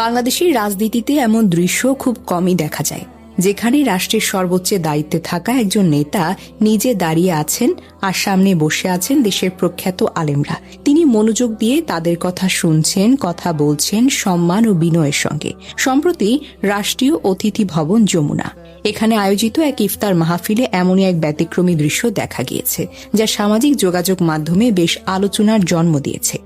বাংলাদেশের রাজনীতিতে এমন দৃশ্য খুব কমই দেখা যায়, যেখানে রাষ্ট্রের সর্বোচ্চ দায়িত্বে থাকা একজন নেতা নিজে দাঁড়িয়ে আছেন আর সামনে বসে আছেন দেশের প্রখ্যাত আলেমরা। তিনি মনোযোগ দিয়ে তাদের কথা শুনছেন, কথা বলছেন সম্মান ও বিনয়ের সঙ্গে। সম্প্রতি রাষ্ট্রীয় অতিথি ভবন যমুনা এখানে আয়োজিত এক ইফতার মাহফিলে এমনই এক ব্যতিক্রমী দৃশ্য দেখা গিয়েছে, যা সামাজিক যোগাযোগ মাধ্যমে বেশ আলোচনার জন্ম দিয়েছে।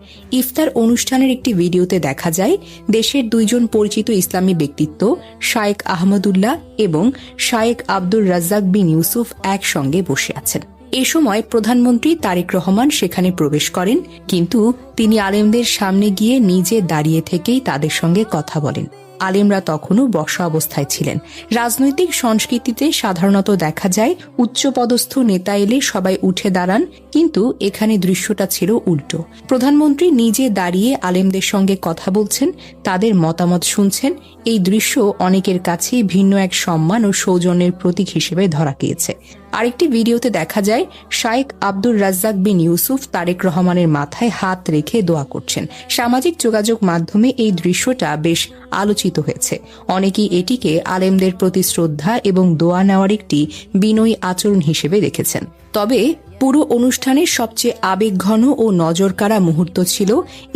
ইফতার অনুষ্ঠানের একটি ভিডিওতে দেখা যায় দেশের দুইজন পরিচিত ইসলামী ব্যক্তিত্ব শায়েখ আহমদুল্লাহ এবং শায়েখ আব্দুর রাজ্জাক বিন ইউসুফ একসঙ্গে বসে আছেন। এ সময় প্রধানমন্ত্রী তারেক রহমান সেখানে প্রবেশ করেন, কিন্তু তিনি আলেমদের সামনে গিয়ে নিজে দাঁড়িয়ে থেকেই তাদের সঙ্গে কথা বলেন। আলেমরা তখনও বসা অবস্থায় ছিলেন। রাজনৈতিক সংস্কৃতিতে সাধারণত দেখা যায় উচ্চপদস্থ নেতা এলে সবাই উঠে দাঁড়ান, কিন্তু এখানে দৃশ্যটা ছিল উল্টো। প্রধানমন্ত্রী নিজে দাঁড়িয়ে আলেমদের সঙ্গে কথা বলছেন, তাদের মতামত শুনছেন। এই দৃশ্য অনেকের কাছে ভিন্ন এক সম্মান ও সৌজন্যের প্রতীক হিসেবে ধরা গিয়েছে। আরেকটি ভিডিওতে দেখা যায় শায়েখ আব্দুর রাজ্জাক বিন ইউসুফ তারেক রহমানের মাথায় হাত রেখে দোয়া করছেন। সামাজিক যোগাযোগ মাধ্যমে এই দৃশ্যটা বেশ আলোচিত হয়েছে। অনেকেই এটিকে আলেমদের প্রতি শ্রদ্ধা এবং দোয়া নেওয়ার একটি বিনয়ী আচরণ হিসেবে দেখেছেন। তবে পুরো অনুষ্ঠানের সবচেয়ে আবেগঘন ও নজরকাড়া মুহূর্ত ছিল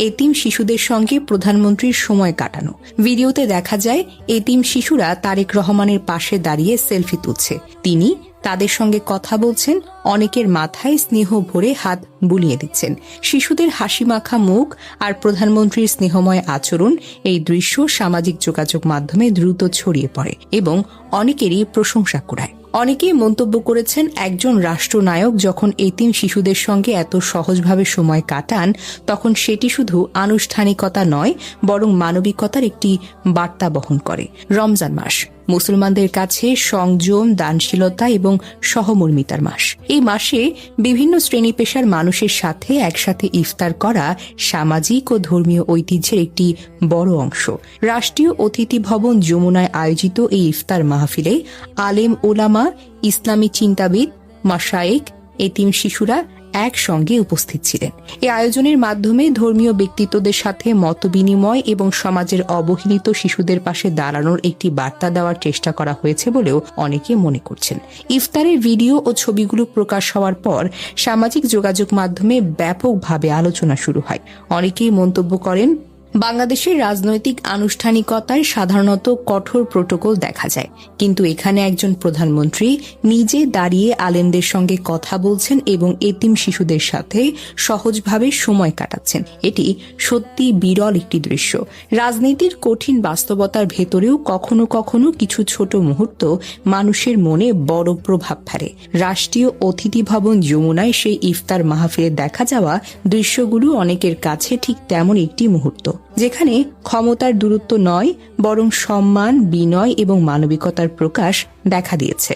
এতিম শিশুদের সঙ্গে প্রধানমন্ত্রীর সময় কাটানো। ভিডিওতে দেখা যায় এতিম শিশুরা তারেক রহমানের পাশে দাঁড়িয়ে সেলফি তুলছে। তিনি তাদের সঙ্গে কথা বলছেন, অনেকের মাথায় স্নেহ ভরে হাত বুলিয়ে দিচ্ছেন। শিশুদের হাসিমাখা মুখ আর প্রধানমন্ত্রীর স্নেহময় আচরণ, এই দৃশ্য সামাজিক যোগাযোগ মাধ্যমে দ্রুত ছড়িয়ে পড়ে এবং অনেকেরই প্রশংসা কুড়ায়। অনেকেই মন্তব্য করেছেন, একজন রাষ্ট্রনায়ক যখন এতিম শিশুদের সঙ্গে এত সহজভাবে সময় কাটান, তখন সেটি শুধু আনুষ্ঠানিকতা নয়, বরং মানবিকতার একটি বার্তা বহন করে। রমজান মাস মুসলমানদের কাছে সংযম, দানশীলতা এবং সহমর্মিতার মাস। এই মাসে বিভিন্ন শ্রেণী পেশার মানুষের সাথে একসাথে ইফতার করা সামাজিক ও ধর্মীয় ঐতিহ্যের একটি বড় অংশ। রাষ্ট্রীয় অতিথি ভবন যমুনায় আয়োজিত এই ইফতার মাহফিলে আলেম ওলামা, ইসলামী চিন্তাবিদ, মাশায়েখ, এতিম শিশুরা একসঙ্গে উপস্থিত ছিলেন। এই আয়োজনের মাধ্যমে ধর্মীয় ব্যক্তিত্বদের সাথে মতবিনিময় এবং সমাজের অবহেলিত শিশুদের পাশে দাঁড়ানোর একটি বার্তা দেওয়ার চেষ্টা করা হয়েছে বলেও অনেকে মনে করছেন। ইফতারের ভিডিও ও ছবিগুলো প্রকাশ হওয়ার পর সামাজিক যোগাযোগ মাধ্যমে ব্যাপকভাবে আলোচনা শুরু হয়। অনেকেই মন্তব্য করেন, বাংলাদেশের রাজনৈতিক আনুষ্ঠানিকতায় সাধারণত কঠোর প্রোটোকল দেখা যায়, কিন্তু এখানে একজন প্রধানমন্ত্রী নিজে দাঁড়িয়ে আলেমদের সঙ্গে কথা বলছেন এবং এতিম শিশুদের সাথে সহজভাবে সময় কাটাচ্ছেন। এটি সত্যি বিরল একটি দৃশ্য। রাজনীতির কঠিন বাস্তবতার ভেতরেও কখনো কখনো কিছু ছোট মুহূর্ত মানুষের মনে বড় প্রভাব ফেলে। রাষ্ট্রীয় অতিথি ভবন যমুনায় সেই ইফতার মাহফিলে দেখা যাওয়া দৃশ্যগুলো অনেকের কাছে ঠিক তেমন একটি মুহূর্ত, যেখানে ক্ষমতার দূরত্ব নয়, বরং সম্মান, বিনয় এবং মানবিকতার প্রকাশ দেখা দিয়েছে।